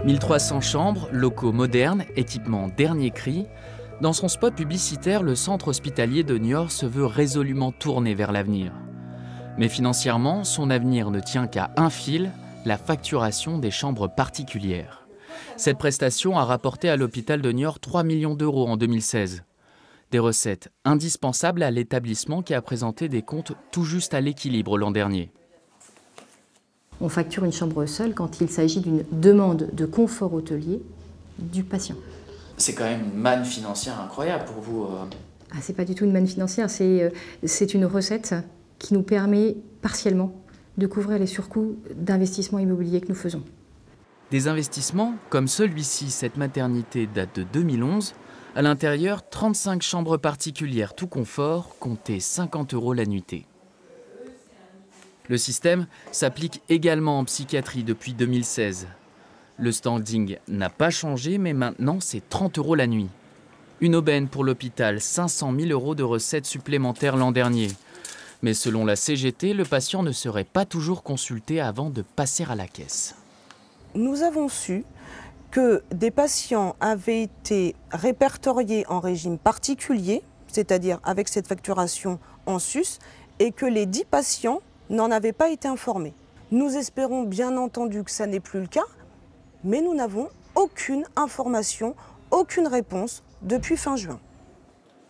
1300 chambres, locaux modernes, équipements dernier cri. Dans son spot publicitaire, le centre hospitalier de Niort se veut résolument tourné vers l'avenir. Mais financièrement, son avenir ne tient qu'à un fil, la facturation des chambres particulières. Cette prestation a rapporté à l'hôpital de Niort 3 millions d'euros en 2016. Des recettes indispensables à l'établissement qui a présenté des comptes tout juste à l'équilibre l'an dernier. On facture une chambre seule quand il s'agit d'une demande de confort hôtelier du patient. C'est quand même une manne financière incroyable pour vous. Ah, c'est pas du tout une manne financière, c'est une recette qui nous permet partiellement de couvrir les surcoûts d'investissement immobilier que nous faisons. Des investissements comme celui-ci, cette maternité date de 2011. À l'intérieur, 35 chambres particulières tout confort, comptez 50 € la nuitée. Le système s'applique également en psychiatrie depuis 2016. Le standing n'a pas changé, mais maintenant c'est 30 € la nuit. Une aubaine pour l'hôpital, 500 000 € de recettes supplémentaires l'an dernier. Mais selon la CGT, le patient ne serait pas toujours consulté avant de passer à la caisse. Nous avons su que des patients avaient été répertoriés en régime particulier, c'est-à-dire avec cette facturation en sus, et que les 10 patients n'en avaient pas été informés. Nous espérons bien entendu que ça n'est plus le cas, mais nous n'avons aucune information, aucune réponse depuis fin juin.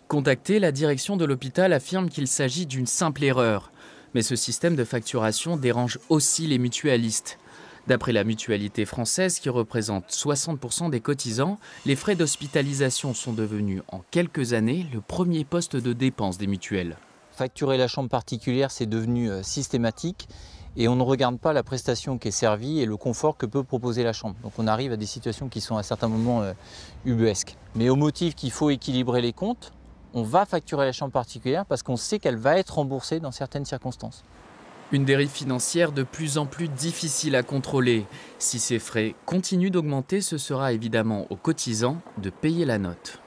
Contacté, la direction de l'hôpital affirme qu'il s'agit d'une simple erreur. Mais ce système de facturation dérange aussi les mutualistes. D'après la mutualité française, qui représente 60% des cotisants, les frais d'hospitalisation sont devenus en quelques années le premier poste de dépense des mutuelles. Facturer la chambre particulière, c'est devenu systématique et on ne regarde pas la prestation qui est servie et le confort que peut proposer la chambre. Donc on arrive à des situations qui sont à certains moments ubuesques. Mais au motif qu'il faut équilibrer les comptes, on va facturer la chambre particulière parce qu'on sait qu'elle va être remboursée dans certaines circonstances. Une dérive financière de plus en plus difficile à contrôler. Si ces frais continuent d'augmenter, ce sera évidemment aux cotisants de payer la note.